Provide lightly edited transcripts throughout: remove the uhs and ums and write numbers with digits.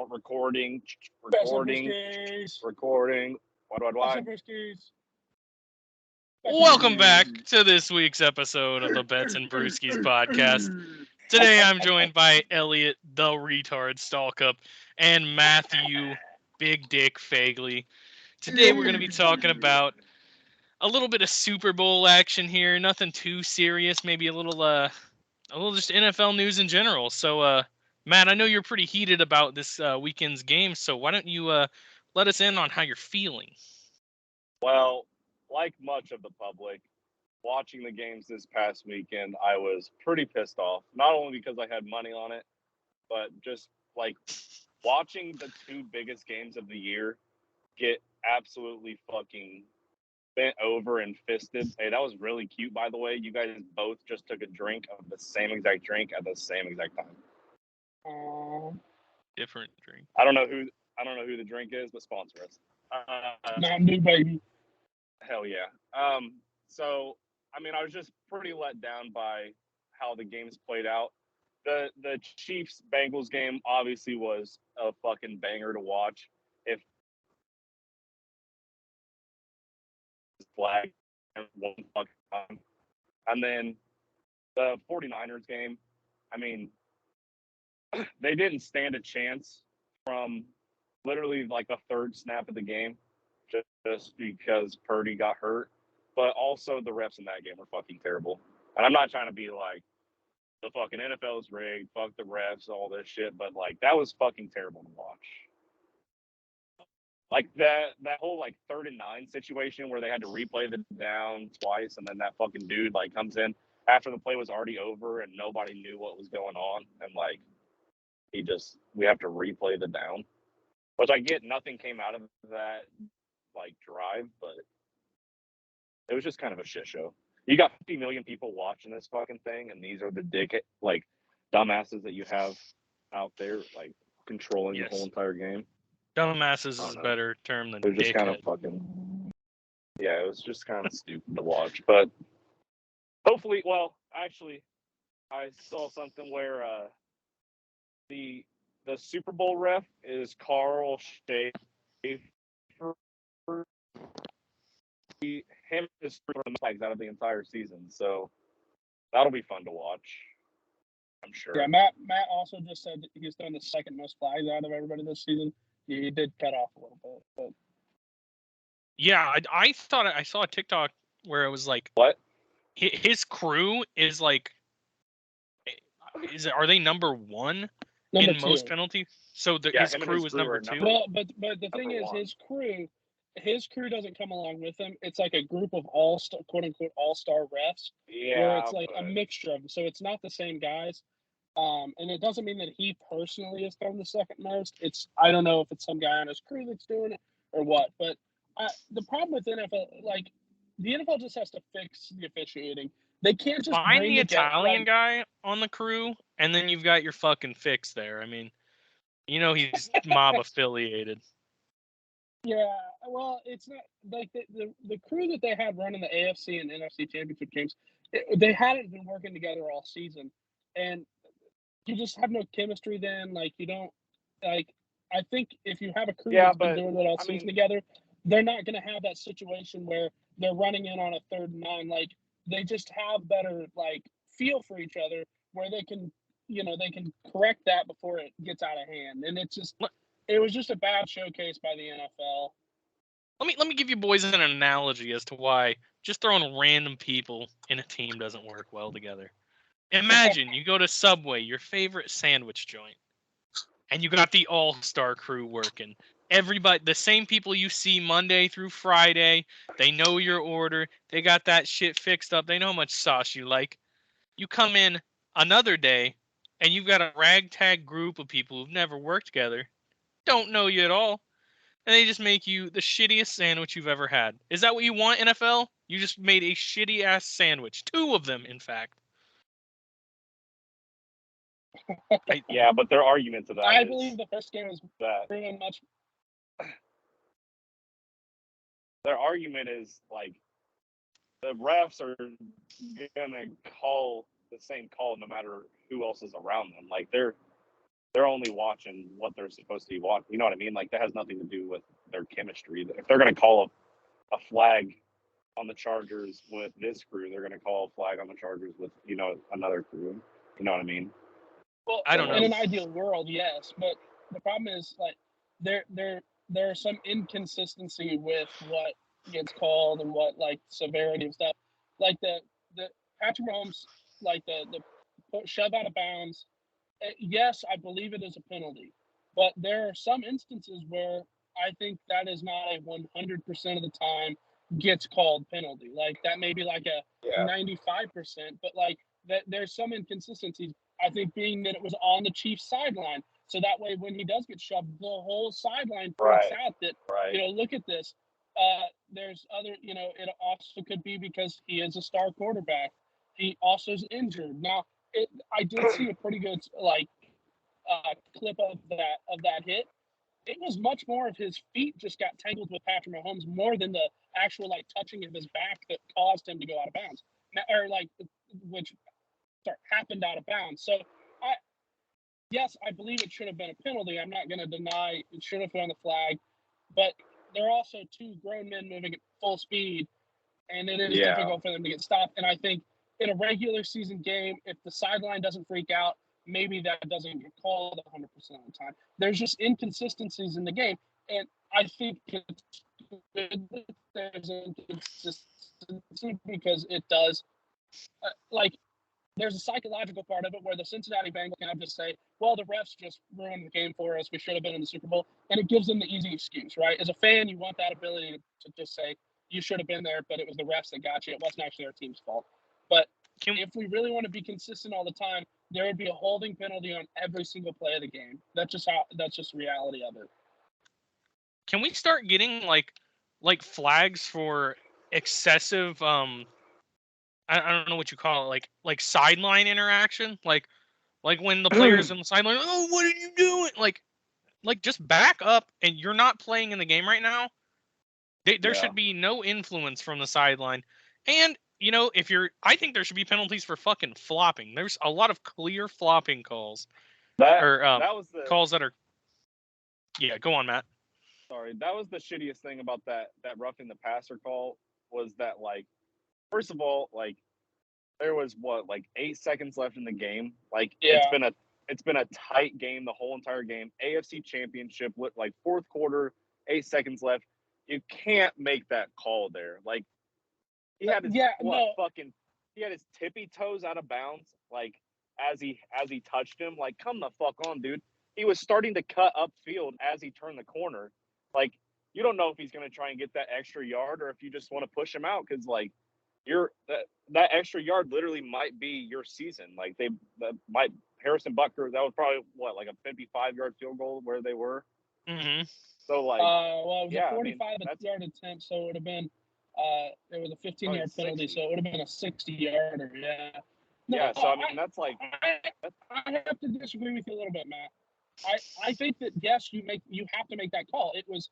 Recording. Brewskis. Recording. What? Brewskis. Welcome back to this week's episode of the Bets and Brewskis podcast. Today I'm joined by Elliot, the retard Stalkup, and Matthew, Big Dick Fagley. Today we're going to be talking about a little bit of Super Bowl action here. Nothing too serious. Maybe a little just NFL news in general. So, Matt, I know you're pretty heated about this weekend's game. So why don't you let us in on how you're feeling? Well, like much of the public, watching the games this past weekend, I was pretty pissed off. Not only because I had money on it, but just like watching the two biggest games of the year get absolutely fucking bent over and fisted. Hey, that was really cute, by the way. You guys both just took a drink of the same exact drink at the same exact time. Different drink. I don't know who the drink is, but sponsor us. Mountain Dew, baby. Hell yeah. So I mean, I was just pretty let down by how the games played out. The Chiefs Bengals game obviously was a fucking banger to watch. If flag one fucking time. And then the 49ers game, I mean, they didn't stand a chance from literally like the third snap of the game just because Purdy got hurt. But also the refs in that game were fucking terrible. And I'm not trying to be like, the fucking NFL is rigged, fuck the refs, all this shit. But like, that was fucking terrible to watch. Like that whole like 3rd and 9 situation where they had to replay the down twice, and then that fucking dude like comes in after the play was already over and nobody knew what was going on, and like we have to replay the down. Which I get, nothing came out of that like drive, but it was just kind of a shit show. You got 50 million people watching this fucking thing, and these are the like dumbasses that you have out there like controlling the whole entire game. Dumbasses is a better term than it was just kind of fucking. Yeah, it was just kind of stupid to watch, but hopefully, well, actually, I saw something where the Super Bowl ref is Carl Schaefer. Him is throwing flags out of the entire season, so that'll be fun to watch. I'm sure. Yeah, Matt also just said that he's throwing the second most flags out of everybody this season. He did cut off a little bit, but yeah, I thought I saw a TikTok where it was like, what? His crew is like, are they number 1 in 2. most penalties? So his crew is number 2. Well, but the thing is, his crew doesn't come along with him. It's like a group of quote unquote all-star refs, where it's like a mixture of them. So it's not the same guys. And it doesn't mean that he personally is throwing the second most. I don't know if it's some guy on his crew that's doing it or what. But the problem with NFL, like the NFL just has to fix the officiating. They can't just find the Italian guy on the crew, and then you've got your fucking fix there. I mean, he's mob affiliated. Yeah, well, it's not like the crew that they had running the AFC and NFC championship games. They hadn't been working together all season, and you just have no chemistry. Then, like, you don't like. I think if you have a crew that's been doing it all season together, they're not going to have that situation where they're running in on a 3rd and 9. Like, they just have better like feel for each other, where they can correct that before it gets out of hand. And it was just a bad showcase by the NFL. Let me give you boys an analogy as to why just throwing random people in a team doesn't work well together. Imagine you go to Subway, your favorite sandwich joint, and you got the all-star crew working. Everybody, the same people you see Monday through Friday, they know your order. They got that shit fixed up. They know how much sauce you like. You come in another day, and you've got a ragtag group of people who've never worked together, don't know you at all, and they just make you the shittiest sandwich you've ever had. Is that what you want, NFL? You just made a shitty-ass sandwich. 2 of them, in fact. Yeah, but their argument to that I believe the first game was that pretty much. Their argument is like the refs are gonna call the same call no matter who else is around them. Like they're only watching what they're supposed to be watching. You know what I mean? Like that has nothing to do with their chemistry. If they're going to call a flag on the Chargers with this crew, they're going to call a flag on the Chargers with another crew. You know what I mean? Well, I don't know. In an ideal world, yes, but the problem is like there are some inconsistency with what gets called and what like severity of stuff. Like the Patrick Mahomes, like the shove out of bounds. Yes, I believe it is a penalty, but there are some instances where I think that is not a 100% of the time gets called penalty. Like that may be like a 95%, but like that there's some inconsistencies. I think being that it was on the Chiefs sideline, so that way when he does get shoved, the whole sideline freaks out that look at this. There's other, it also could be because he is a star quarterback. He also is injured now. I did see a pretty good clip of that hit. It was much more of his feet just got tangled with Patrick Mahomes more than the actual like touching of his back that caused him to go out of bounds, or like which happened out of bounds. So yes, I believe it should have been a penalty. I'm not going to deny it should have thrown the flag, but there are also two grown men moving at full speed, and it is difficult for them to get stopped. And I think in a regular season game, if the sideline doesn't freak out, maybe that doesn't get called 100% of the time. There's just inconsistencies in the game, and I think it's good that there's inconsistency because it does, there's a psychological part of it where the Cincinnati Bengals can just say, well, the refs just ruined the game for us. We should have been in the Super Bowl. And it gives them the easy excuse, right? As a fan, you want that ability to just say, you should have been there, but it was the refs that got you. It wasn't actually our team's fault. But if we really want to be consistent all the time, there would be a holding penalty on every single play of the game. That's just the reality of it. Can we start getting like flags for excessive I don't know what you call it, like sideline interaction, like when the players on the sideline, oh, what are you doing? Like just back up, and you're not playing in the game right now. There should be no influence from the sideline, and I think there should be penalties for fucking flopping. There's a lot of clear flopping calls, that was the calls that are. Yeah, go on, Matt. Sorry, that was the shittiest thing about that roughing the passer call was that like. First of all, like there was 8 seconds left in the game. Like it's been a tight game the whole entire game. AFC Championship with like fourth quarter, 8 seconds left. You can't make that call there. Like he had his he had his tippy toes out of bounds. Like as he touched him. Like come the fuck on, dude. He was starting to cut upfield as he turned the corner. Like you don't know if he's going to try and get that extra yard or if you just want to push him out because like. That extra yard literally might be your season. Like Harrison Butker, that was probably like a 55-yard field goal where they were. Mm-hmm. So like, it was a 45-yard attempt, so it would have been it was a 15-yard penalty, so it would have been a 60-yarder. Yeah. No, yeah. So I mean, that's like. I have to disagree with you a little bit, Matt. I think that yes, you have to make that call. It was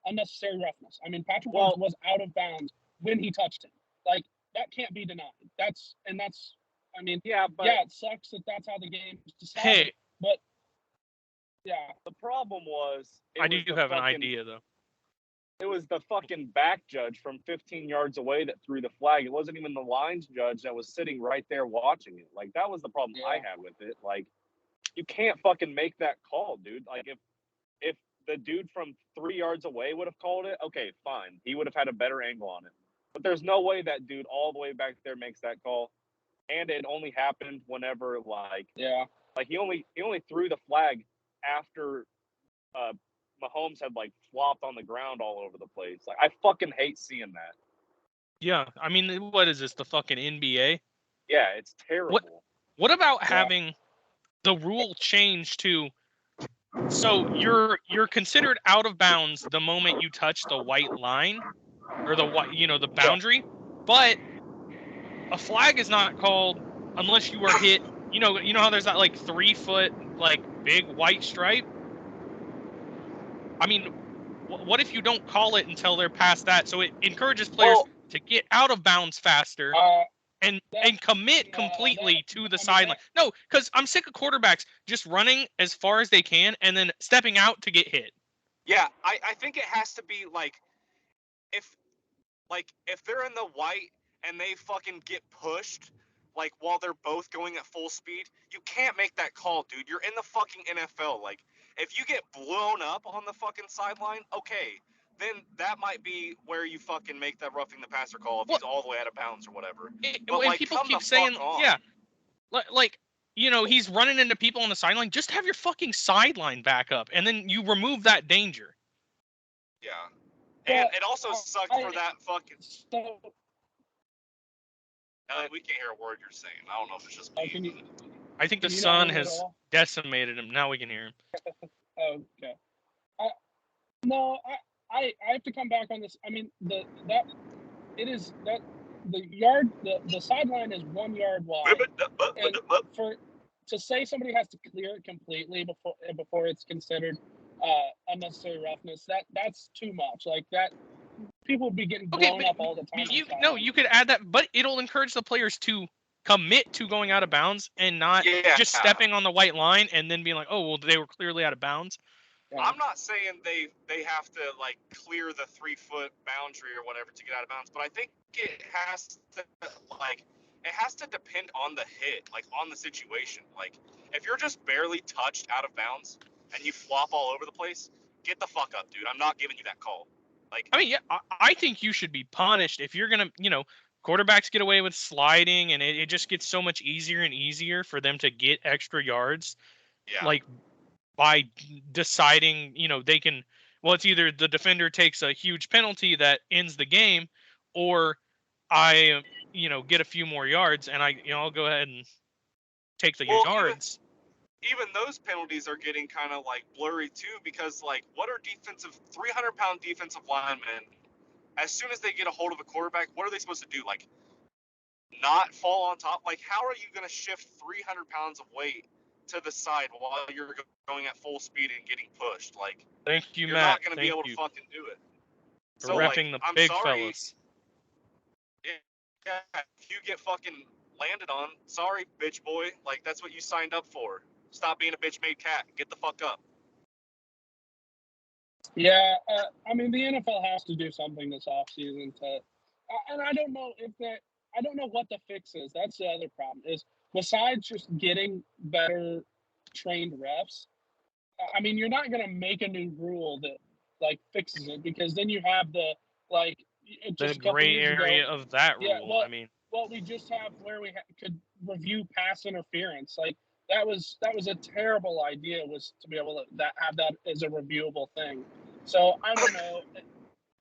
unnecessary roughness. I mean, Patrick Mahomes was out of bounds when he touched him. Like that can't be denied. I mean, it sucks that that's how the game is decided. Hey, but the problem was I do have an idea though. It was the fucking back judge from 15 yards away that threw the flag. It wasn't even the lines judge that was sitting right there watching it. Like that was the problem I had with it. Like you can't fucking make that call, dude. Like if the dude from 3 yards away would have called it, okay, fine. He would have had a better angle on it. But there's no way that dude all the way back there makes that call. And it only happened whenever like he only threw the flag after Mahomes had like flopped on the ground all over the place. Like I fucking hate seeing that. Yeah, I mean, what is this? The fucking NBA? Yeah, it's terrible. What about having the rule change to? So you're considered out of bounds the moment you touch the white line or the the boundary, but a flag is not called unless you are hit. You know how there's that like 3 foot like big white stripe. I mean, what if you don't call it until they're past that? So it encourages players to get out of bounds faster. and commit completely to the I mean, sideline. No, because I'm sick of quarterbacks just running as far as they can and then stepping out to get hit. Yeah, I think it has to be if they're in the white and they fucking get pushed while they're both going at full speed, you can't make that call, dude. You're in the fucking NFL. If you get blown up on the fucking sideline, okay, then that might be where you fucking make that roughing the passer call if he's all the way out of bounds or whatever. But And people keep saying, yeah, he's running into people on the sideline. Just have your fucking sideline back up, and then you remove that danger. Yeah. And it also sucks for that fucking... we can't hear a word you're saying. I don't know if it's just me. I think the sun has decimated him. Now we can hear him. Okay. No, I have to come back on this. I mean, the sideline is 1 yard wide, and to say somebody has to clear it completely before it's considered unnecessary roughness, that's too much. That people would be getting blown up all the time. You could add that, but it'll encourage the players to commit to going out of bounds and not just stepping on the white line and then being like, oh, well, they were clearly out of bounds. Yeah. I'm not saying they have to clear the 3-foot boundary or whatever to get out of bounds, but I think it has to depend on the hit, on the situation. If you're just barely touched out of bounds and you flop all over the place, get the fuck up, dude. I'm not giving you that call. I think you should be punished if you're gonna, quarterbacks get away with sliding, and it just gets so much easier and easier for them to get extra yards. Yeah. By deciding, they can, it's either the defender takes a huge penalty that ends the game, or I, get a few more yards and I'll go ahead and take the yards. Even those penalties are getting kind of blurry too, because what are 300-pound defensive linemen, as soon as they get a hold of a quarterback, what are they supposed to do? Not fall on top? How are you going to shift 300 pounds of weight to the side while you're going at full speed and getting pushed? Thank you, you're Matt. Not going to be able to fucking do it. For repping the big fellas. Yeah, if you get fucking landed on, sorry, bitch boy. That's what you signed up for. Stop being a bitch-made cat. Get the fuck up. Yeah, I mean, the NFL has to do something this offseason and I don't know I don't know what the fix is. That's the other problem, is besides just getting better trained refs, I mean, you're not going to make a new rule that fixes it, because then you have the gray area of that rule. Yeah, well, we just have where we could review pass interference. That was a terrible idea, was to be able to have that as a reviewable thing. So I don't know.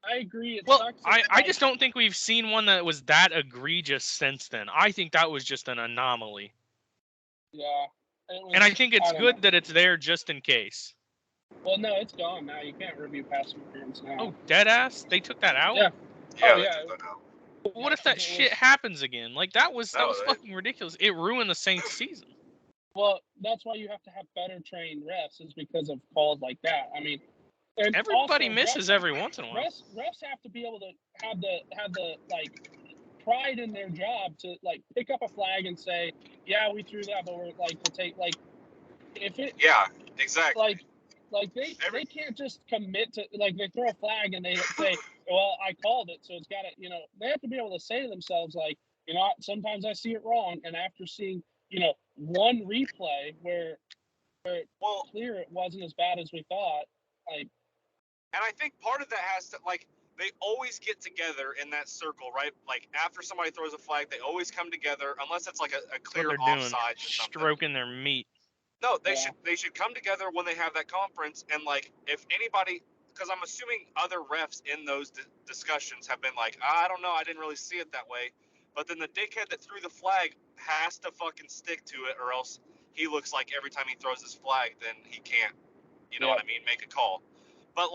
I agree. I just don't think we've seen one that was that egregious since then. I think that was just an anomaly. Yeah. And I think it's good that it's there just in case. Well, no, it's gone now. You can't review pass interference now. Oh, dead ass? They took that out? Yeah. Yeah. They took that out. What if that shit happens again? That was fucking ridiculous. It ruined the Saints' season. Well, that's why you have to have better trained refs, is because of calls like that. I mean, everybody misses every once in a while. Refs have to be able to have the pride in their job to pick up a flag and say, yeah, we threw that, but we're to take if it. Yeah, exactly. They can't just commit to they throw a flag and they say, well, I called it, so it's got to, they have to be able to say to themselves, sometimes I see it wrong, and after seeing one replay where it's clear it wasn't as bad as we thought, and I think part of that has to they always get together in that circle, right? After somebody throws a flag, they always come together, unless it's a clear offside or something. Stroking their meat. No, they should come together when they have that conference, and if anybody, because I'm assuming other refs in those discussions have been I don't know, I didn't really see it that way, but then the dickhead that threw the flag has to fucking stick to it, or else he looks like every time he throws his flag, then he can't, what I mean, make a call. But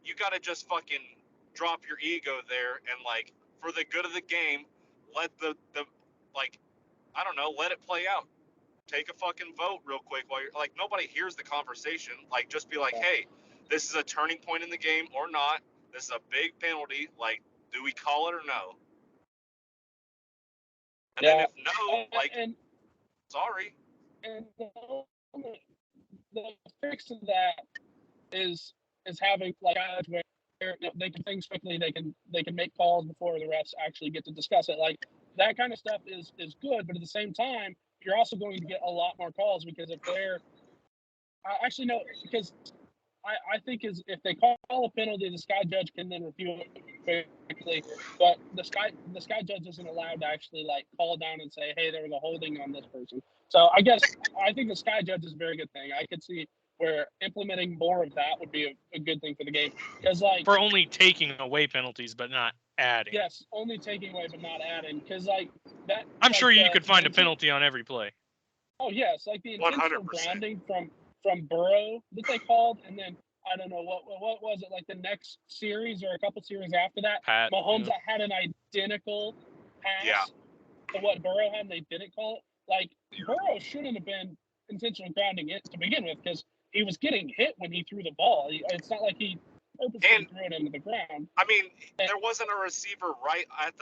you gotta just fucking drop your ego there, and for the good of the game, let the I don't know, let it play out. Take a fucking vote real quick while you're nobody hears the conversation. Just be hey, this is a turning point in the game or not. This is a big penalty. Do we call it or no? And then if no, like, and sorry. and the fix to that is having like where they can things quickly, they can make calls before the refs actually get to discuss it. Like that kind of stuff is good, but at the same time, you're also going to get a lot more calls because if they're actually no, because I think is if they call a penalty, the sky judge can then review it quickly. But the sky judge isn't allowed to actually like call down and say, hey, there was a holding on this person. So I think the sky judge is a very good thing. I could see where implementing more of that would be a good thing for the game because like for only taking away penalties but not adding. Yes, only taking away but not adding because like that. I'm like, sure you could find a penalty on every play. Oh yes, like the intentional 100%. grounding from Burrow that they called, and then I don't know what was it like the next series or a couple series after that. Mahomes that had an identical pass to what Burrow had, and they didn't call it. Like Burrow shouldn't have been intentional grounding it to begin with because he was getting hit when he threw the ball. It's not like he purposely threw it into the ground. I mean, there wasn't a receiver right at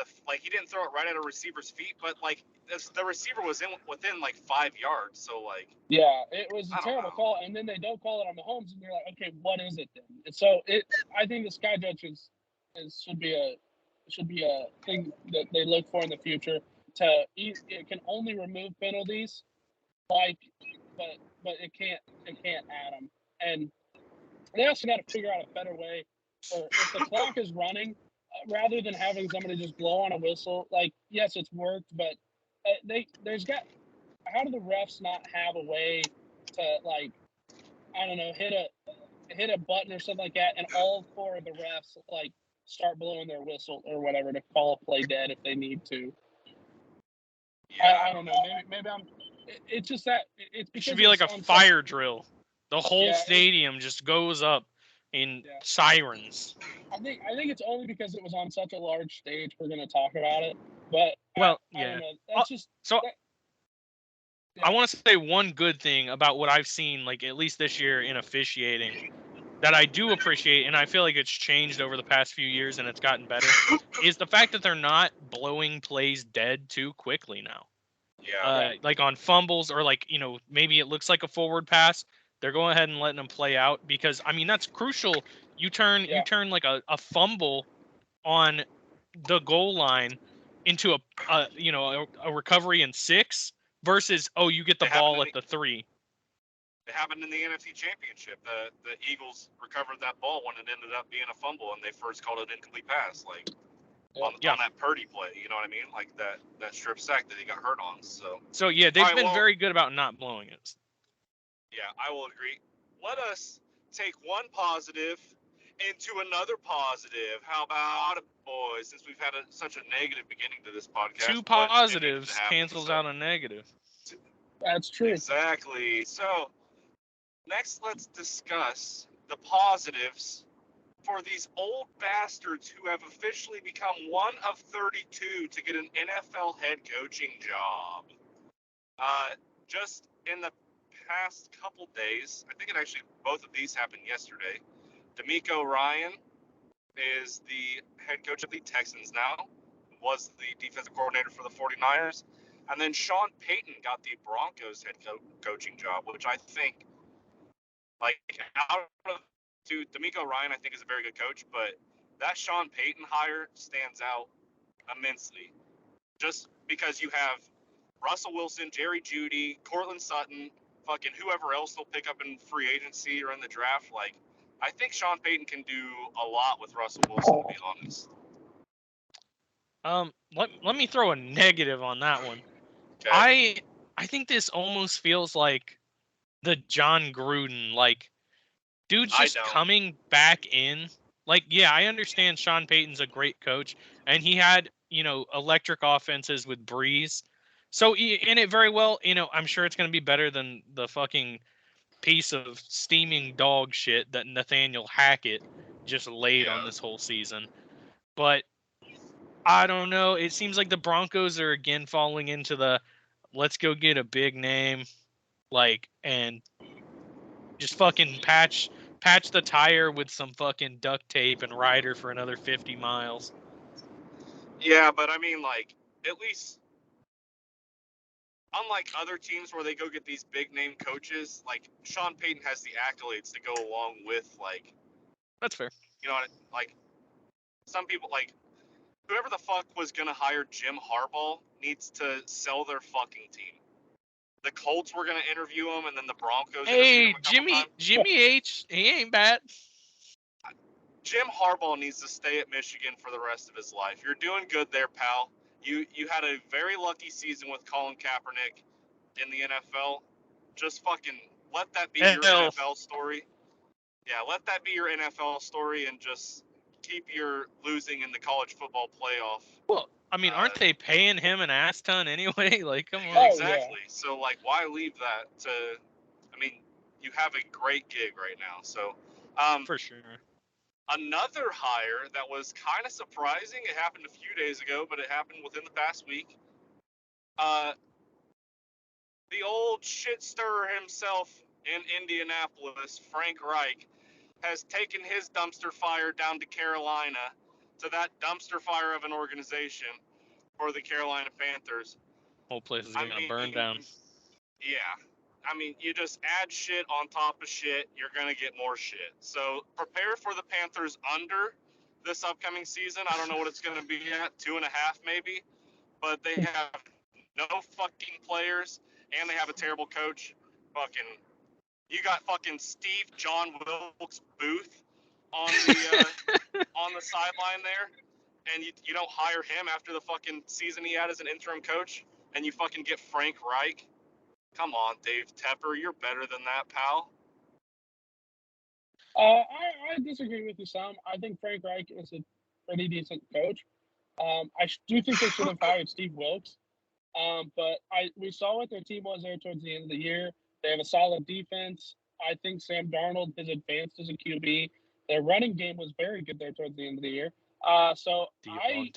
he didn't throw it right at a receiver's feet, but like the receiver was within like 5 yards. So like, yeah, it was a terrible call, and then they don't call it on Mahomes, and you're like, okay, what is it then? And so I think the sky judge should be a thing that they look for in the future. It can only remove penalties, but it can't add them, and they also got to figure out a better way. Or if the clock is running, rather than having somebody just blow on a whistle, like yes, it's worked, but how do the refs not have a way to like I don't know hit a button or something like that, and all 4 of the refs like start blowing their whistle or whatever to call a play dead if they need to. yeah. I don't know. Maybe I'm. It's just that it's because it should be like a fire drill. The whole Yeah, stadium just goes up in sirens. I think it's only because it was on such a large stage we're going to talk about it. But Well, I yeah. don't know. That's just So yeah. I want to say one good thing about what I've seen, like at least this year in officiating, that I do appreciate, and I feel like it's changed over the past few years and it's gotten better, is the fact that they're not blowing plays dead too quickly now. Yeah. Like on fumbles or like, maybe it looks like a forward pass, they're going ahead and letting them play out because, I mean, that's crucial. You turn like a fumble on the goal line into a recovery in 6 versus, you get the ball at the 3. It happened in the NFC Championship. The Eagles recovered that ball when it ended up being a fumble, and they first called it incomplete pass. Like on that Purdy play, you know what I mean? Like that strip sack that he got hurt on. So yeah, they've been very good about not blowing it. Yeah, I will agree. Let us take one positive into another positive. How about it, boys? Since we've had such a negative beginning to this podcast. 2 positives cancels out a negative. That's true. Exactly. So, next let's discuss the positives for these old bastards who have officially become one of 32 to get an NFL head coaching job. Just in the past couple days, I think both of these happened yesterday. DeMeco Ryan is the head coach of the Texans now, was the defensive coordinator for the 49ers, and then Sean Payton got the Broncos head coaching job, which I think, like, out of DeMeco Ryan, I think is a very good coach, but that Sean Payton hire stands out immensely, just because you have Russell Wilson, Jerry Jeudy, Cortland Sutton, fucking whoever else they'll pick up in free agency or in the draft. Like, I think Sean Payton can do a lot with Russell Wilson, to be honest. Let me throw a negative on that one. Okay. I think this almost feels like the John Gruden, like, dude's just coming back in. Like, yeah, I understand Sean Payton's a great coach, and he had, electric offenses with Breeze. So, in it very well, I'm sure it's going to be better than the fucking piece of steaming dog shit that Nathaniel Hackett just laid on this whole season. But I don't know. It seems like the Broncos are again falling into the let's go get a big name, like, and just fucking patch the tire with some fucking duct tape and ride her for another 50 miles. Yeah, but I mean, like, at least unlike other teams where they go get these big name coaches, like Sean Payton has the accolades to go along with like. That's fair. You know, like some people like whoever the fuck was gonna hire Jim Harbaugh needs to sell their fucking team. The Colts were gonna interview him, and then the Broncos interviewed him a couple times. Jimmy H, he ain't bad. Jim Harbaugh needs to stay at Michigan for the rest of his life. You're doing good there, pal. You had a very lucky season with Colin Kaepernick in the NFL. Just fucking let that be your NFL story. Yeah, let that be your NFL story, and just keep your losing in the college football playoff. Well, I mean, aren't they paying him an ass ton anyway? Like, come on. Oh, exactly. yeah. So, like, why leave that to? I mean, you have a great gig right now. So, for sure. Another hire that was kind of surprising. It happened a few days ago, but it happened within the past week. The old shit stirrer himself in Indianapolis, Frank Reich, has taken his dumpster fire down to Carolina, to that dumpster fire of an organization for the Carolina Panthers. Whole place is gonna burn down. Yeah. I mean, you just add shit on top of shit, you're going to get more shit. So prepare for the Panthers under this upcoming season. I don't know what it's going to be at, 2.5 maybe. But they have no fucking players, and they have a terrible coach. You got fucking Steve John Wilkes Booth on the on the sideline there, and you don't hire him after the fucking season he had as an interim coach, and you fucking get Frank Reich. Come on, Dave Tepper, you're better than that, pal. I disagree with you, Sam. I think Frank Reich is a pretty decent coach. I do think they should have hired Steve Wilkes. But we saw what their team was there towards the end of the year. They have a solid defense. I think Sam Darnold has advanced as a QB. Their running game was very good there towards the end of the year. So I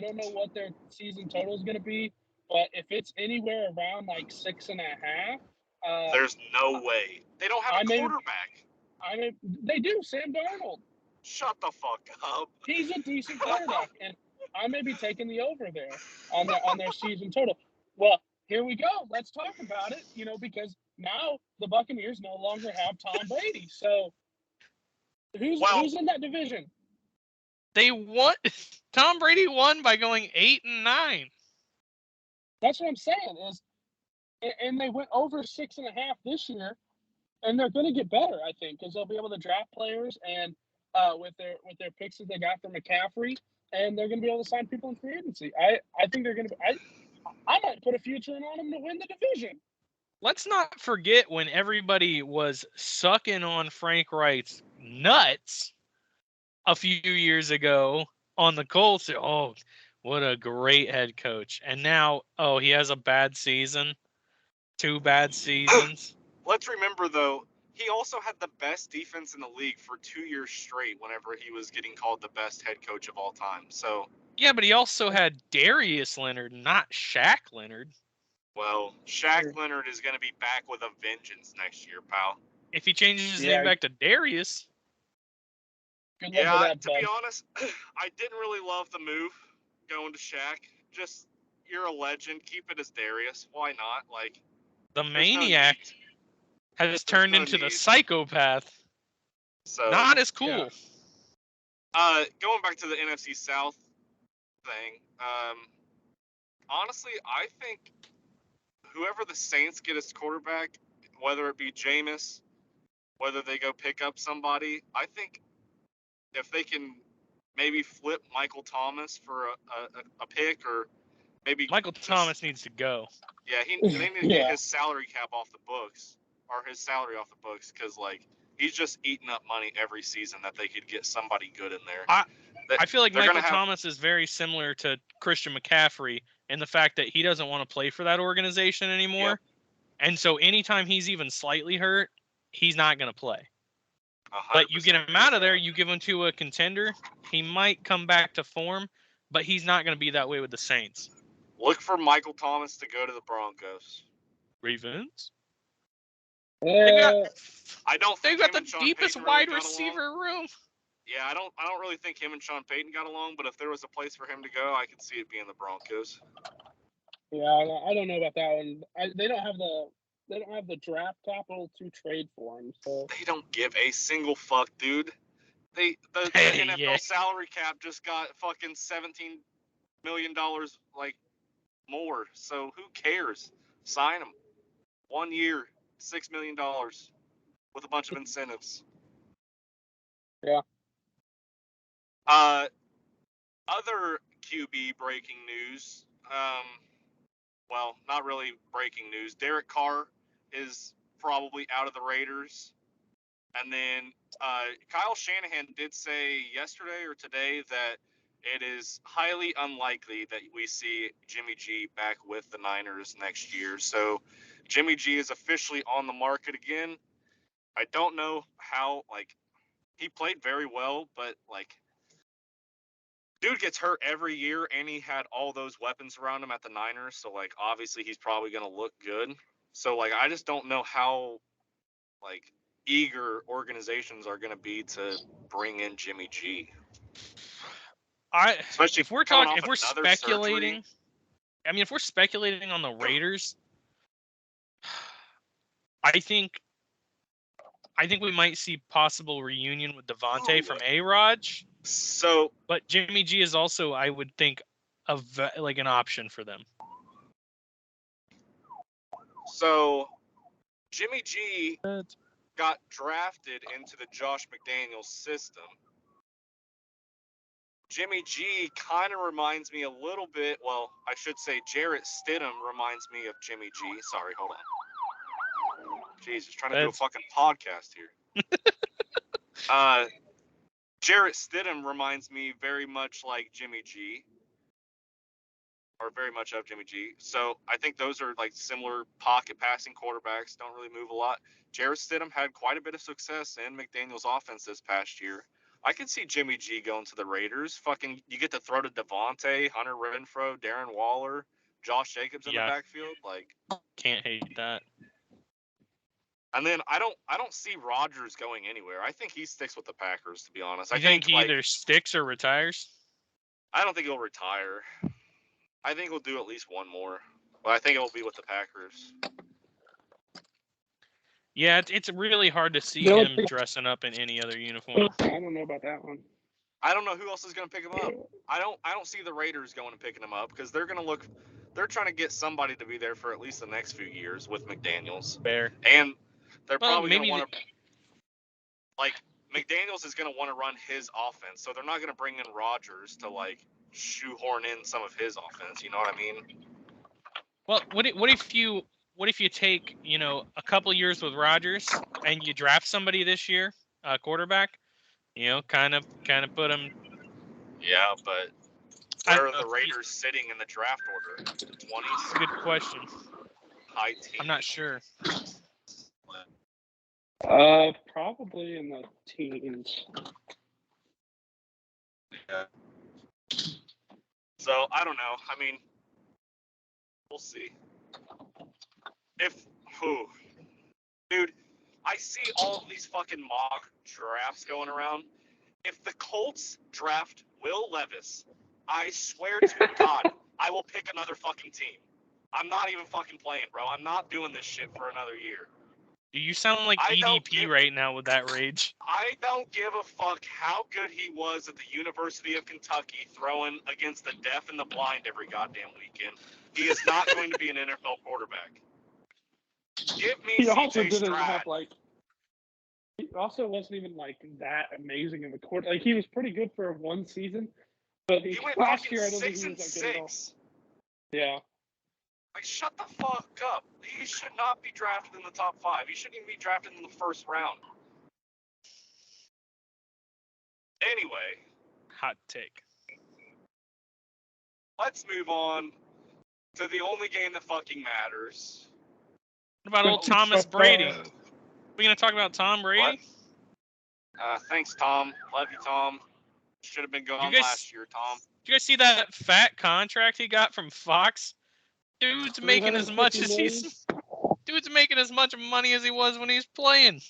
don't know what their season total is going to be, but if it's anywhere around like 6.5, there's no way they don't have a quarterback. They do. Sam Darnold. Shut the fuck up. He's a decent quarterback, and I may be taking the over there on their season total. Well, here we go. Let's talk about it. Because now the Buccaneers no longer have Tom Brady. So who's in that division? They won. Tom Brady won by going 8-9. That's what I'm saying. And they went over 6.5 this year, and they're going to get better, I think, because they'll be able to draft players and with their picks that they got from McCaffrey, and they're going to be able to sign people in free agency. I think they're going to. I might put a future in on them to win the division. Let's not forget when everybody was sucking on Frank Reich's nuts a few years ago on the Colts. Oh, what a great head coach. And now, he has a bad season. 2 bad seasons. Let's remember, though, he also had the best defense in the league for 2 years straight whenever he was getting called the best head coach of all time. So yeah, but he also had Darius Leonard, not Shaq Leonard. Well, Shaq Leonard is going to be back with a vengeance next year, pal. If he changes his name back to Darius. Yeah, to be honest, I didn't really love the move going to Shaq. Just, you're a legend. Keep it as Darius. Why not? Like, the maniac has turned into the psychopath. So not as cool. Yeah. Going back to the NFC South thing, honestly, I think whoever the Saints get as quarterback, whether it be Jameis, whether they go pick up somebody, I think if they can maybe flip Michael Thomas for a pick, or maybe Michael Thomas needs to go. Yeah, they need to get his salary cap off the books, or his salary off the books, because like he's just eating up money every season that they could get somebody good in there. I feel like Michael Thomas is very similar to Christian McCaffrey in the fact that he doesn't want to play for that organization anymore. Yep. And so anytime he's even slightly hurt, he's not going to play. But you get him out of there, you give him to a contender, he might come back to form, but he's not going to be that way with the Saints. Look for Michael Thomas to go to the Broncos. Ravens? I don't think they've got the deepest wide receiver room. Yeah, I don't really think him and Sean Payton got along, but if there was a place for him to go, I could see it being the Broncos. Yeah, I don't know about that one. They don't have the draft capital to trade for him. So They don't give a single fuck, dude. The Hey, NFL yeah. salary cap just got fucking $17 million like more. So who cares? Sign him. 1 year, $6 million with a bunch of incentives. Yeah. Other QB breaking news. Well, not really breaking news. Derek Carr is probably out of the Raiders. And then Kyle Shanahan did say yesterday or today that it is highly unlikely that we see Jimmy G back with the Niners next year. So Jimmy G is officially on the market again. I don't know how, like, he played very well, but, like, dude gets hurt every year, and he had all those weapons around him at the Niners. So, like, obviously he's probably going to look good. So, like, I just don't know how, like, eager organizations are going to be to bring in Jimmy G. Especially if we're speculating, surgery. if we're speculating on the Raiders, I think we might see possible reunion with Devontae from A-Rod. So, but Jimmy G is also, I would think, an option for them. So Jimmy G got drafted into the Josh McDaniels system. Jimmy G kind of reminds me a little bit, well, I should say Jarrett Stidham reminds me of Jimmy G. Sorry, hold on. Jesus, trying to do a fucking podcast here. Jarrett Stidham reminds me very much like Jimmy G. Or very much of Jimmy G. So I think those are like similar pocket passing quarterbacks, don't really move a lot. Jarrett Stidham had quite a bit of success in McDaniel's offense this past year. I can see Jimmy G going to the Raiders. Fucking, you get to throw to Devontae, Hunter Renfrow, Darren Waller, Josh Jacobs in the backfield. Like, can't hate that. And then I don't see Rodgers going anywhere. I think he sticks with the Packers, to be honest. I think he either sticks or retires? I don't think he'll retire. I think he'll do at least one more. But I think it will be with the Packers. Yeah, it's really hard to see him dressing up in any other uniform. I don't know about that one. I don't know who else is going to pick him up. I don't see the Raiders going and picking him up because they're going to look. They're trying to get somebody to be there for at least the next few years with McDaniels. Fair. And they're probably going to want to. Like, McDaniels is going to want to run his offense, so they're not going to bring in Rodgers to like shoehorn in some of his offense. You know what I mean? Well, what if you take, a couple years with Rodgers and you draft somebody this year, quarterback, kind of put him. Yeah, but where are the Raiders sitting in the draft order? 20s? Good question. High teens? I'm not sure. Probably in the teens. Yeah. So, I don't know. I mean, we'll see. Dude, I see all of these fucking mock drafts going around. If the Colts draft Will Levis, I swear to God, I will pick another fucking team. I'm not even fucking playing, bro. I'm not doing this shit for another year. You sound like EDP right now with that rage. I don't give a fuck how good he was at the University of Kentucky throwing against the deaf and the blind every goddamn weekend. He is not going to be an NFL quarterback. Give me He also CJ didn't Stroud. have he also wasn't even that amazing in the court. Like, he was pretty good for one season, but he went last year I don't 6 think he and was that good at all. 6. Yeah. Like, shut the fuck up. He should not be drafted in the top 5. He shouldn't even be drafted in the first round. Anyway. Hot take. Let's move on to the only game that fucking matters. What about old Thomas Brady? We gonna talk about Tom Brady? What? Thanks, Tom. Love you, Tom. Should have been gone last year, Tom. Did you guys see that fat contract he got from Fox? Dude's making as much money as he was when he's playing.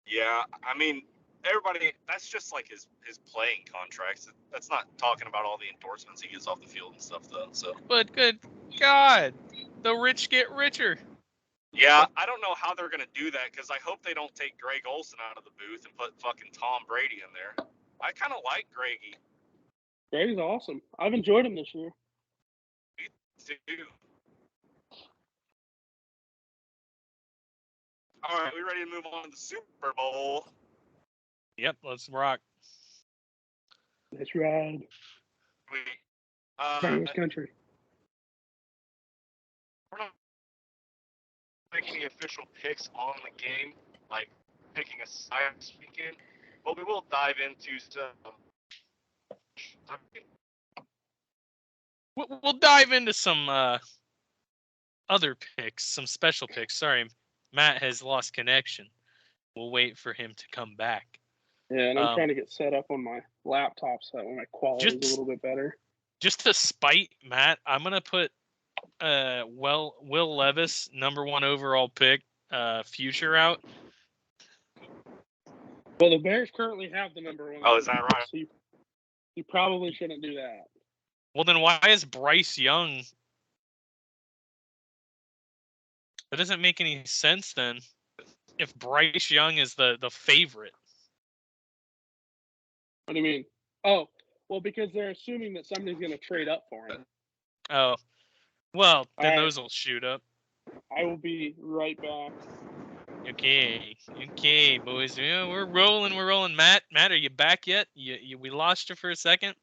Yeah, I mean, everybody, that's just like his playing contracts. That's not talking about all the endorsements he gets off the field and stuff, though. So. But good God, the rich get richer. Yeah, I don't know how they're gonna do that because I hope they don't take Greg Olson out of the booth and put fucking Tom Brady in there. I kind of like Greggy. Greg's awesome. I've enjoyed him this year. Me too. All right, we ready to move on to the Super Bowl? Yep, let's rock. Let's ride. Bangers country. We're not making any official picks on the game, like picking a side this weekend, but we will dive into some. We'll dive into some other picks, some special picks. Sorry, Matt has lost connection. We'll wait for him to come back. Yeah, and I'm trying to get set up on my laptop so that my quality is a little bit better. Just to spite Matt, I'm gonna put Will Levis, #1 overall pick, future out. Well, the Bears currently have the #1. Oh, is that right? So you probably shouldn't do that. Well, then why is Bryce Young? That doesn't make any sense then. If Bryce Young is the favorite. What do you mean? Oh, well, because they're assuming that somebody's going to trade up for him. Oh, well, then All right. those will shoot up. I will be right back. Okay, boys. Yeah, we're rolling. Matt, are you back yet? We lost you for a second.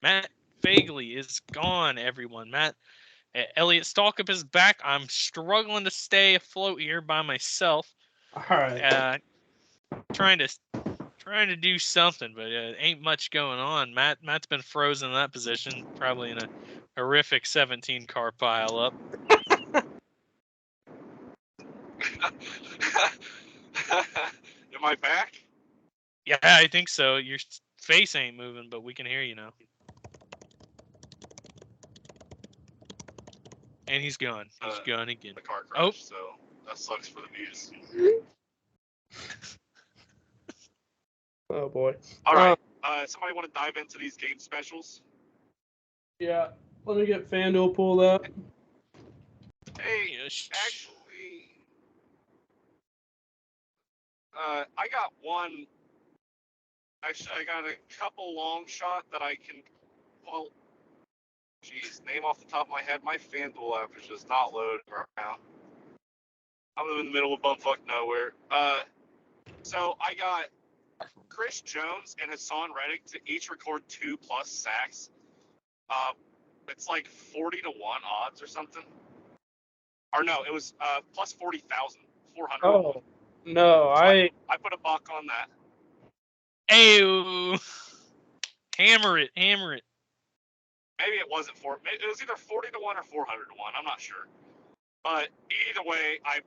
Matt Fagley is gone, everyone. Elliot Stalkup is back. I'm struggling to stay afloat here by myself. All right. Trying to do something, but ain't much going on. Matt's been frozen in that position, probably in a horrific 17-car pileup. Am I back? Yeah, I think so. Your face ain't moving, but we can hear you now. And he's gone. He's gone again. The car crash, so that sucks for the views. Oh boy. All right. Somebody want to dive into these game specials? Yeah. Let me get FanDuel pulled up. Hey, actually, I got one. Actually, I got a couple long shot that I can. Well, geez, name off the top of my head. My FanDuel app is just not loaded right now. I'm in the middle of bumfuck nowhere. So I got Chris Jones and Hassan Reddick to each record 2+ sacks. It's like 40 to 1 odds or something. Or no, it was plus 40,000, 400. Oh no, so I put a buck on that. Ayo. Hammer it. Maybe it wasn't it was either 40 to 1 or 400 to 1. I'm not sure. But either way, I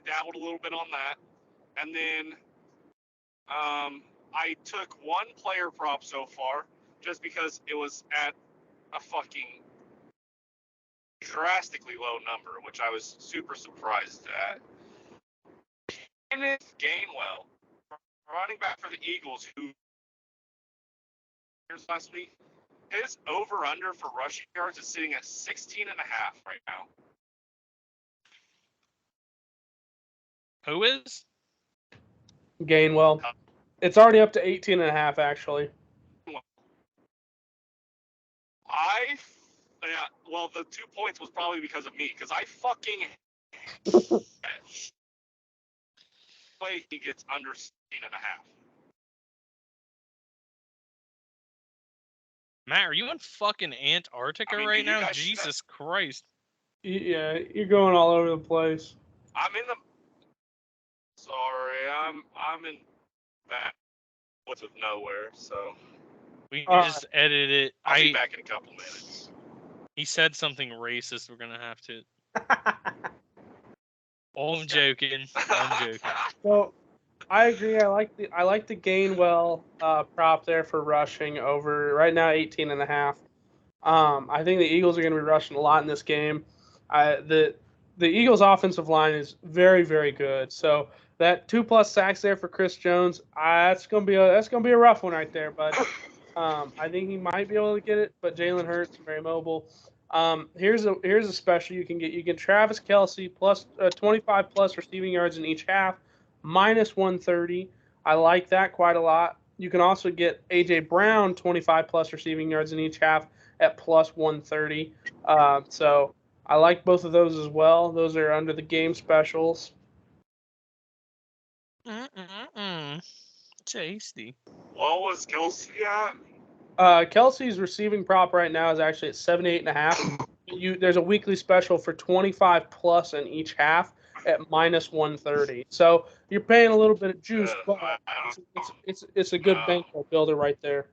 dabbled a little bit on that, and then I took one player prop so far, just because it was at a fucking drastically low number, which I was super surprised at. Kenneth Gainwell, running back for the Eagles, who last week, his over/under for rushing yards is sitting at 16.5 right now. Who is? Gainwell. It's already up to 18.5 actually. Well, the 2 points was probably because of me, because I fucking play he gets under 16.5. Matt, are you in fucking Antarctica right now? Jesus Christ. Yeah, you're going all over the place. I'm in the. Sorry, I'm in that woods of nowhere, so. We can just edit it. I'll be back in a couple minutes. He said something racist. We're gonna have to. Oh, I'm joking. So, I agree. I like the Gainwell prop there for rushing over right now 18.5. I think the Eagles are going to be rushing a lot in this game. The the Eagles' offensive line is very, very good. So that 2+ sacks there for Chris Jones, that's gonna be a rough one right there. But I think he might be able to get it. But Jalen Hurts, very mobile. Here's a special you can get. You get Travis Kelce plus 25 plus receiving yards in each half, minus 130. I like that quite a lot. You can also get AJ Brown 25 plus receiving yards in each half at plus 130. So I like both of those as well. Those are under the game specials. Tasty. What was Kelsey at? Kelsey's receiving prop right now is actually at 78.5. There's a weekly special for 25 plus in each half at minus 130. So you're paying a little bit of juice, but it's a good bankroll builder right there.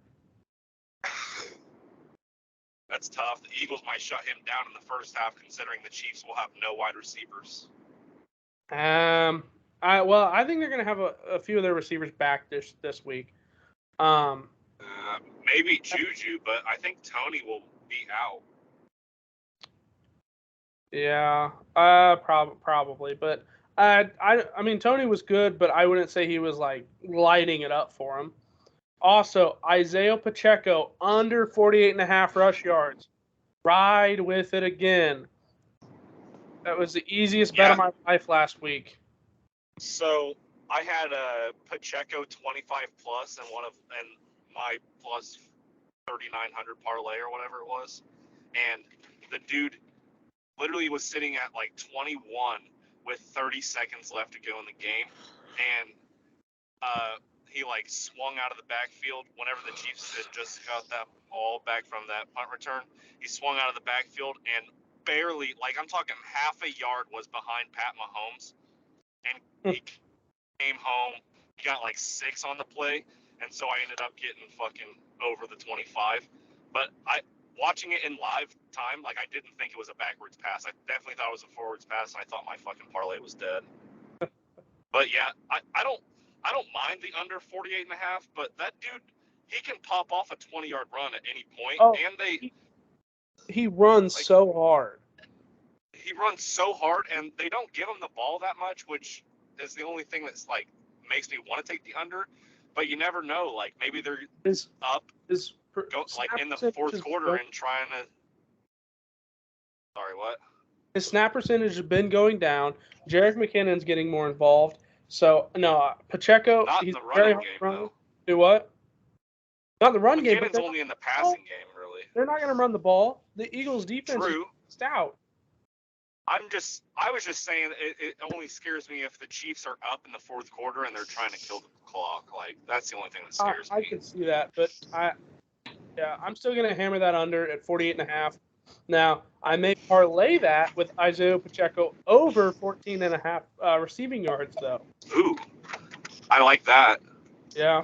That's tough. The Eagles might shut him down in the first half, considering the Chiefs will have no wide receivers. I think they're going to have a few of their receivers back this week. Maybe Juju, but I think Tony will be out. Yeah, probably. But I mean, Tony was good, but I wouldn't say he was like lighting it up for him. Also, Isaiah Pacheco under 48.5 rush yards. Ride with it again. That was the easiest bet of my life last week. So I had a Pacheco 25 plus and my plus 3,900 parlay or whatever it was, and the dude literally was sitting at like 21 with 30 seconds left to go in the game, and he like swung out of the backfield whenever the Chiefs had just got that ball back from that punt return. He swung out of the backfield and barely, like I'm talking half a yard, was behind Pat Mahomes, and he came home. He got like 6 on the play, and so I ended up getting fucking over the 25. But watching it in live time, like I didn't think it was a backwards pass. I definitely thought it was a forwards pass, and I thought my fucking parlay was dead. But yeah, I don't mind the under 48.5, but that dude, he can pop off a 20-yard run at any point, and he runs like, so hard. He runs so hard, and they don't give him the ball that much, which is the only thing that's like makes me want to take the under. But you never know. Like maybe they're up, like in the fourth quarter and trying to. Sorry, what? His snap percentage has been going down. Jerick McKinnon's getting more involved. So no, Pacheco. Not he's in the running game though. Do what? Not the run game. McKinnon's only in the passing game, really. They're not going to run the ball. The Eagles' defense is stout. I was just saying it only scares me if the Chiefs are up in the fourth quarter and they're trying to kill the clock. Like that's the only thing that scares me. I can see that, but I'm still going to hammer that under at 48.5. Now I may parlay that with Isaiah Pacheco over 14.5 receiving yards, though. Ooh, I like that. Yeah.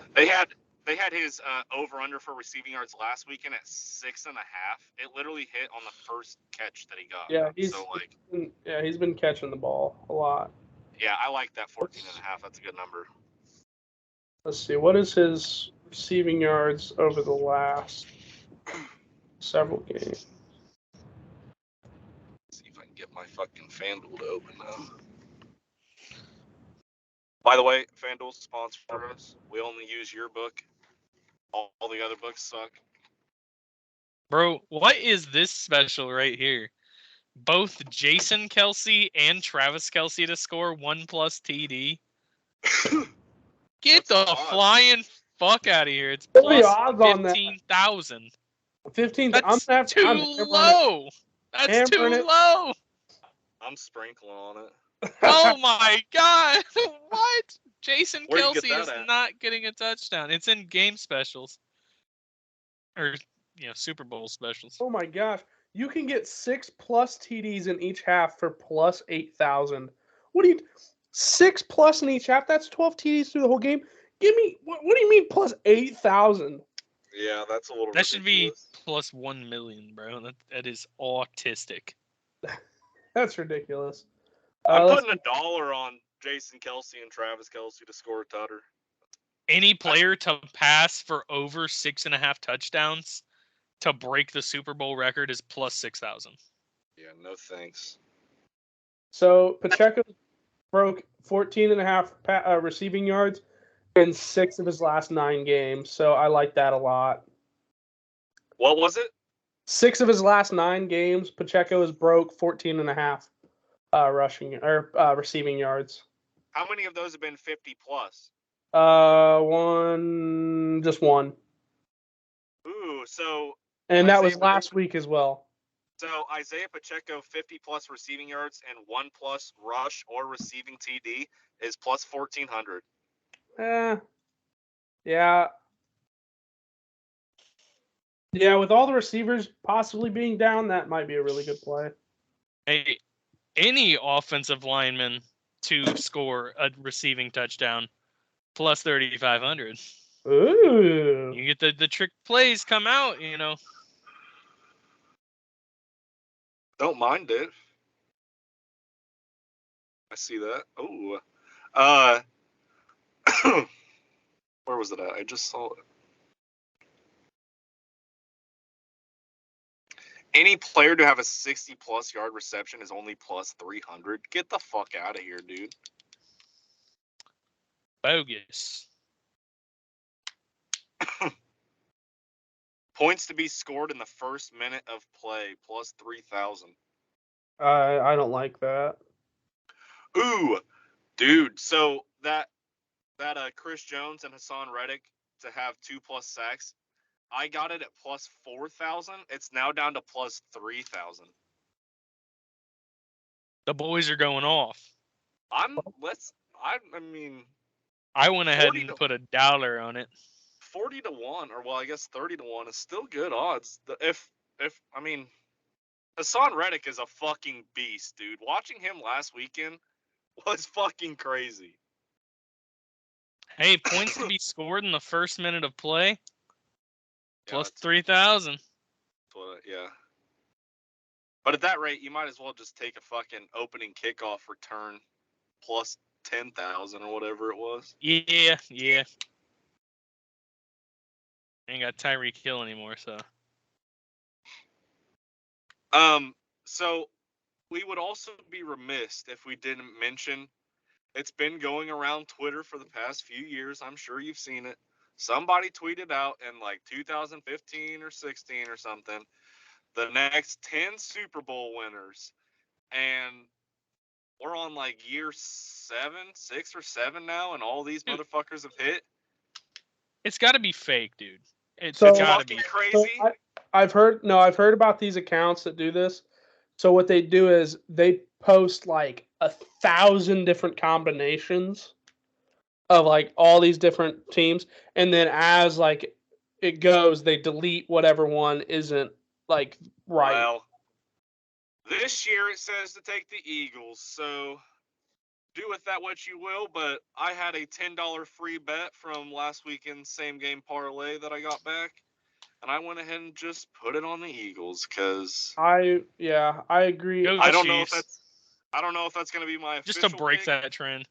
They had his over-under for receiving yards last weekend at 6.5. It literally hit on the first catch that he got. Yeah, he's been catching the ball a lot. Yeah, I like that 14.5. That's a good number. Let's see. What is his receiving yards over the last several games? Let's see if I can get my fucking FanDuel to open now. By the way, FanDuel sponsored us. We only use your book. All the other books suck. Bro, what is this special right here? Both Jason Kelce and Travis Kelce to score 1+ TD. Get the flying fuck out of here. It's plus 15,000. 15,000. That's too low. That's too low. I'm sprinkling on it. Oh my god! What? Jason Kelce is not getting a touchdown. It's in game specials, or Super Bowl specials. Oh my gosh! You can get 6+ TDs in each half for plus 8,000. What do you? 6+ in each half? That's 12 TDs through the whole game. Give me what do you mean plus 8,000? Yeah, that's a little. That should be plus 1 million, bro. That is autistic. That's ridiculous. I'm putting $1 on Jason Kelce and Travis Kelce to score a tutter. Any player to pass for over 6.5 touchdowns to break the Super Bowl record is plus 6,000. Yeah, no thanks. So Pacheco broke 14.5 receiving yards in 6 of his last 9 games. So I like that a lot. What was it? 6 of his last 9 games, Pacheco has broke 14.5 receiving yards. How many of those have been 50 plus? Just one. Ooh, so. And that was last week as well. So Isaiah Pacheco, 50 plus receiving yards and 1 plus rush or receiving TD is plus 1,400. Yeah. Yeah, with all the receivers possibly being down, that might be a really good play. Hey, any offensive lineman to score a receiving touchdown plus 3,500. Ooh. You get the trick plays come out, Don't mind it. I see that. Ooh. Where was it at? I just saw it. Any player to have a 60 plus yard reception is only plus 300. Get the fuck out of here, dude. Bogus. Points to be scored in the first minute of play plus 3,000. I don't like that. Ooh, dude. So that Chris Jones and Hassan Reddick to have 2+ sacks, I got it at plus 4,000. It's now down to plus 3,000. The boys are going off. I mean, I went ahead 40 and to- put $1 on it. 40 to 1, or well, I guess 30 to 1 is still good odds. If I mean, Hassan Reddick is a fucking beast, dude. Watching him last weekend was fucking crazy. Hey, points to be scored in the first minute of play plus Yeah, 3,000. yeah. But at that rate, you might as well just take a fucking opening kickoff return plus 10,000 or whatever it was. Yeah. Ain't got Tyreek Hill anymore, so. So we would also be remiss if we didn't mention, it's been going around Twitter for the past few years. I'm sure you've seen it. Somebody tweeted out in like 2015 or 16 or something, the next 10 Super Bowl winners. And we're on like year 6 or 7 now, and all these motherfuckers have hit. It's got to be fake, dude. It's So- got to fucking be crazy. So I've heard about these accounts that do this. So what they do is they post like 1,000 different combinations of like all these different teams, and then as like it goes, they delete whatever one isn't like right. Well, this year it says to take the Eagles, so do with that what you will, but I had a $10 free bet from last weekend's same game parlay that I got back, and I went ahead and just put it on the Eagles because I agree. Go I don't know Chiefs. if that's going to be my official Just to break pick. that trend.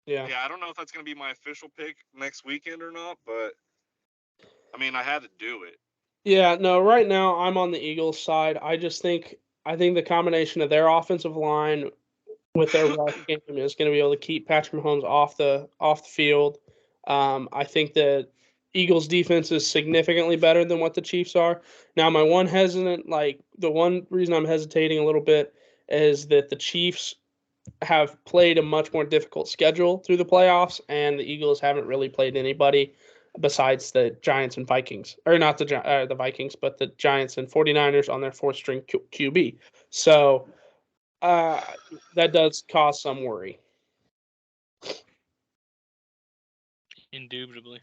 Yeah, I don't know if that's going to be my official pick next weekend or not, but I mean, I had to do it. yeah. No, right now I'm on the Eagles side. I think the combination of their offensive line with their rush game is going to be able to keep Patrick Mahomes off the field. I think the Eagles defense is significantly better than what the Chiefs are. Now, the one reason I'm hesitating a little bit is that the Chiefs have played a much more difficult schedule through the playoffs, and the Eagles haven't really played anybody besides the Giants and Vikings, or not the Vikings, but the Giants and 49ers on their fourth-string QB. So that does cause some worry. Indubitably.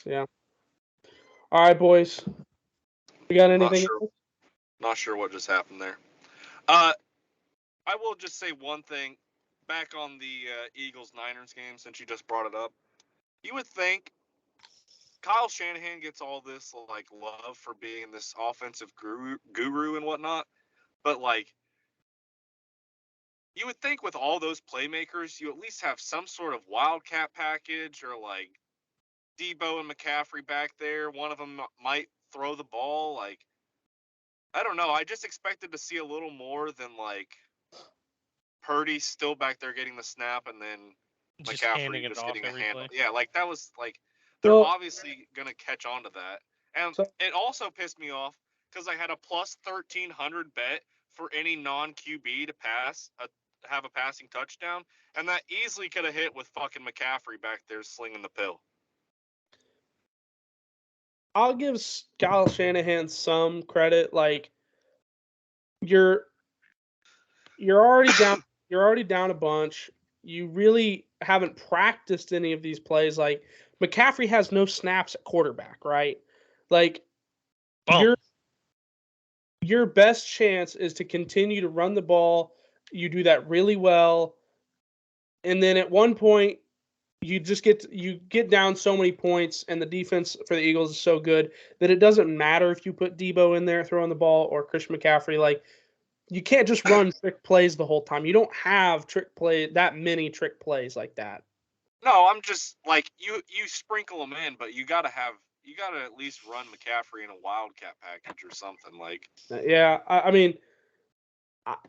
Yeah. All right, boys. We got anything? Not sure what just happened there. I will just say one thing. Back on the Eagles-Niners game, since you just brought it up, you would think Kyle Shanahan gets all this like love for being this offensive guru and whatnot, but like you would think with all those playmakers, you at least have some sort of wildcat package or like Debo and McCaffrey back there. One of them might throw the ball. Like I don't know. I just expected to see a little more than like Purdy still back there getting the snap and then Just handing McCaffrey it just off getting a every handle. play. Yeah, like that was like they're Well, obviously gonna catch on to that. And So- it also pissed me off because I had a plus 1,300 bet for any non QB to have a passing touchdown, and that easily could have hit with fucking McCaffrey back there slinging the pill. I'll give Kyle Shanahan some credit. Like you're already down. You're already down a bunch. You really haven't practiced any of these plays. Like McCaffrey has no snaps at quarterback, right? Like Boom. your best chance is to continue to run the ball. You do that really well, and then at one point you get down so many points, and the defense for the Eagles is so good that it doesn't matter if you put Debo in there throwing the ball or Christian McCaffrey. Like you can't just run trick plays the whole time. You don't have that many trick plays like that. No, I'm just like you sprinkle them in, but you gotta at least run McCaffrey in a wildcat package or something. Like Yeah, I mean,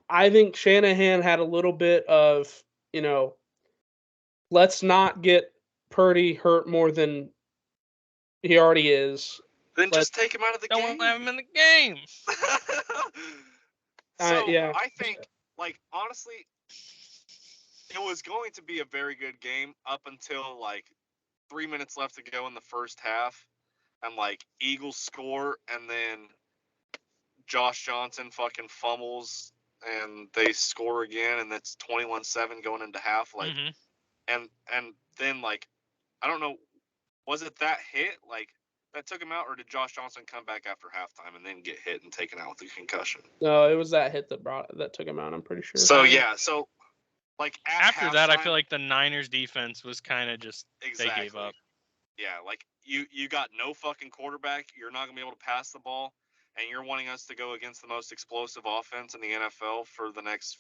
I think Shanahan had a little bit of, let's not get Purdy hurt more than he already is. then Let just take him out of the Don't game. have him in the game. So yeah. I think, like honestly, it was going to be a very good game up until like 3 minutes left to go in the first half, and like Eagles score, and then Josh Johnson fucking fumbles, and they score again, and it's 21-7 going into half. Like, Mhm. and then like, I don't know, was it that hit like that took him out, or did Josh Johnson come back after halftime and then get hit and taken out with a concussion? No, it was that hit that took him out. I'm pretty sure. So yeah, so like at After that, I halftime- feel like the Niners defense was kind of just exactly. they gave up. Yeah, like you got no fucking quarterback. You're not gonna be able to pass the ball, and you're wanting us to go against the most explosive offense in the NFL for the next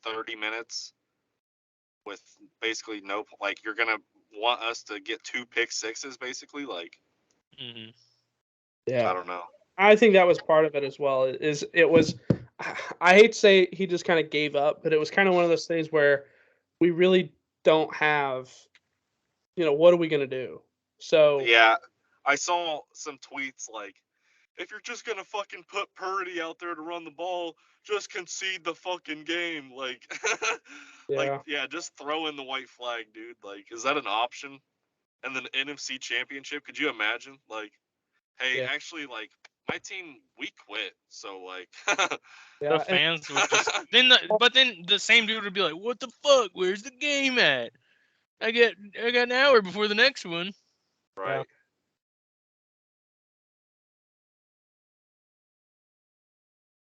30 minutes with basically no, like you're gonna want us to get 2 pick sixes basically. Like Hmm. Yeah. I don't know. I think that was part of it as well. I hate to say he just kind of gave up, but it was kind of one of those things where we really don't have, what are we going to do? So Yeah, I saw some tweets like, if you're just gonna fucking put Purdy out there to run the ball, just concede the fucking game. Like, yeah, just throw in the white flag, dude. Like, is that an option? And then NFC Championship, could you imagine? Like, hey, Yeah. actually, like my team, we quit. So like, yeah, The fans would just but then the same dude would be like, "What the fuck? Where's the game at? I got an hour before the next one." right?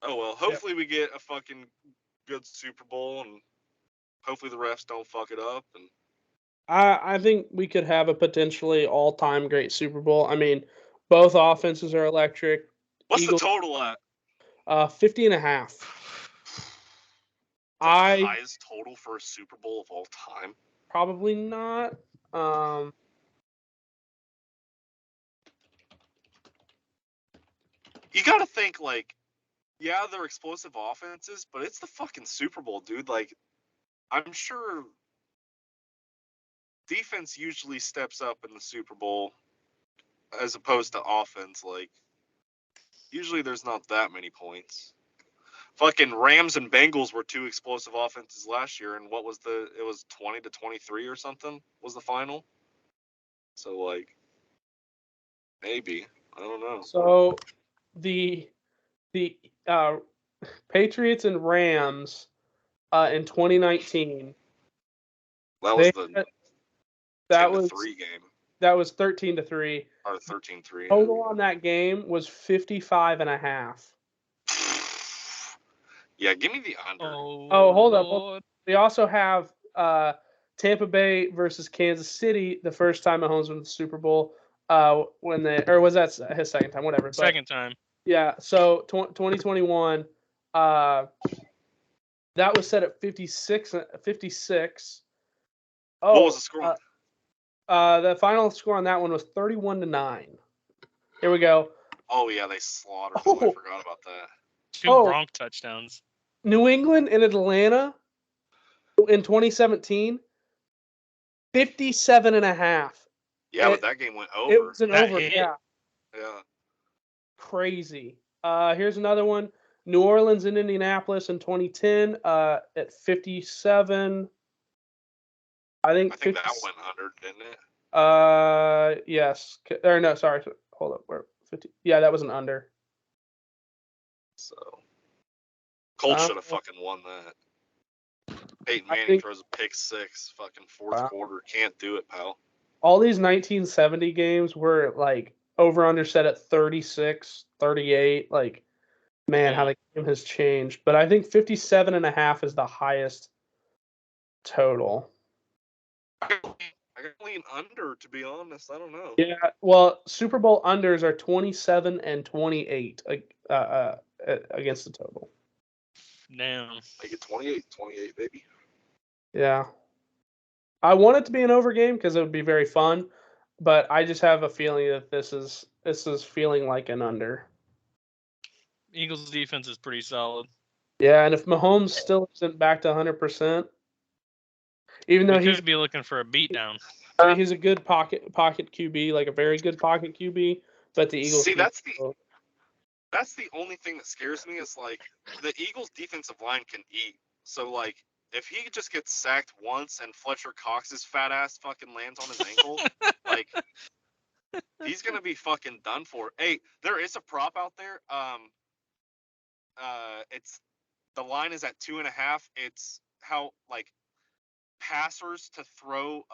Oh well, hopefully we get a fucking good Super Bowl, and hopefully the refs don't fuck it up. And I think we could have a potentially all-time great Super Bowl. I mean, both offenses are electric. what's Eagles, the total at? 50.5. Is that the I highest total for a Super Bowl of all time? probably not. You got to think like, yeah, they're explosive offenses, but it's the fucking Super Bowl, dude. Like, I'm sure defense usually steps up in the Super Bowl as opposed to offense. Like, usually there's not that many points. Fucking Rams and Bengals were 2 explosive offenses last year, and what was it was 20-23 or something was the final. So like, maybe, I don't know. So the Patriots and Rams in 2019. That was They the that was 10-3 game that was 13-3. or 13-3. Total on that game was 55.5. Yeah, give me the under. Oh, hold up. Lord. We also have Tampa Bay versus Kansas City, the first time Mahomes won the Super Bowl. Was that his second time? Whatever. But, Second time. yeah. So 2021, that was set at 56. Oh, What was the score? the final score on that one was 31-9. Here we go. Oh yeah, they slaughtered them. I forgot about that. 2 Bronx touchdowns. New England and Atlanta in 2017, 57.5. Yeah, but that game went over. It was an That over, hit. yeah. Yeah. Crazy. Here's another one. New Orleans and Indianapolis in 2010 at 57. I think that went under, didn't it? Yes. Or no, sorry. Hold up. We're 50. Yeah, that was an under. So Colts should have fucking won that. Peyton Manning throws a pick 6, fucking fourth quarter. Can't do it, pal. All these 1970 games were like over under set at 36, 38. Like, man, how the game has changed. But I think 57.5 is the highest total. I can lean under, to be honest. I don't know. Yeah, well, Super Bowl unders are 27 and 28 against the total. Damn. Make it 28, baby. Yeah. I want it to be an over game because it would be very fun, but I just have a feeling that this is feeling like an under. Eagles' defense is pretty solid. Yeah, and if Mahomes still isn't back to 100%, even though he could be looking for a beatdown. I mean, he's a good pocket QB, like a very good pocket QB, but the Eagles. See, that's the only thing that scares me is like the Eagles' defensive line can eat. So like if he just gets sacked once and Fletcher Cox's fat ass fucking lands on his ankle, like he's gonna be fucking done for. Hey, there is a prop out there. It's the line is at 2.5. It's how like passers to throw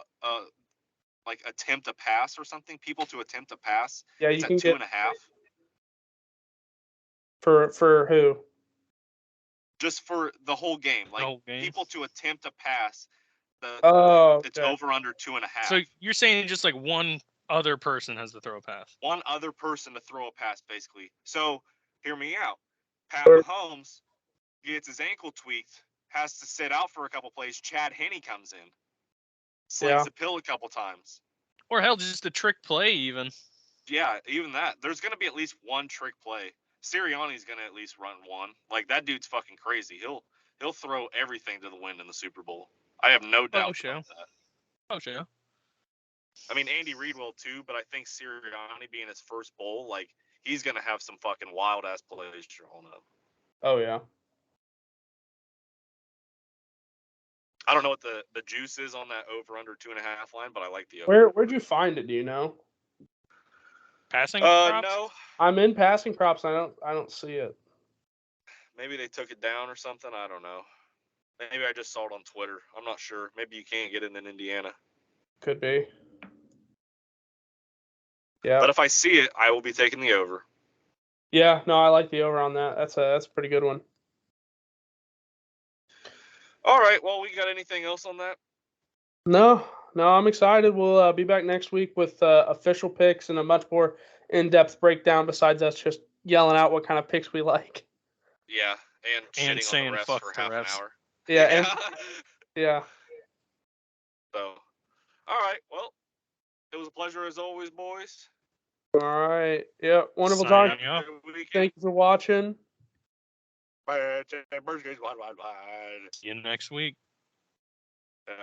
like attempt a pass or something. People to attempt a pass. Yeah, it's you at can 2.5. For who? Just for the whole game, like whole game. People to attempt a pass. It's over under 2.5. So you're saying just like one other person has to throw a pass? One other person to throw a pass, basically. So hear me out. Pat Mahomes gets his ankle tweaked, has to sit out for a couple plays. Chad Henne comes in, slings the pill a couple times. Or hell, just a trick play even. Yeah, even that. There's going to be at least one trick play. Sirianni's going to at least run one. Like, that dude's fucking crazy. He'll throw everything to the wind in the Super Bowl. I have no doubt about that. Oh, sure. I mean, Andy Reid will too, but I think Sirianni being his first bowl, like, he's going to have some fucking wild-ass plays drawn up. Oh, yeah. I don't know what the juice is on that over-under 2.5 line, but I like the over. Where'd you find it? Do you know? Passing props? No. I'm in passing props. I don't see it. Maybe they took it down or something. I don't know. Maybe I just saw it on Twitter. I'm not sure. Maybe you can't get it in Indiana. Could be. Yeah. But if I see it, I will be taking the over. Yeah, no, I like the over on that. That's a pretty good one. All right. Well, we got anything else on that? No, I'm excited. We'll be back next week with official picks and a much more in-depth breakdown besides us just yelling out what kind of picks we like. Yeah, and saying on the refs fuck for the half refs. an hour. Yeah, yeah. So, all right. Well, it was a pleasure as always, boys. All right. Yeah, wonderful talk. Thank you for watching. See you next week.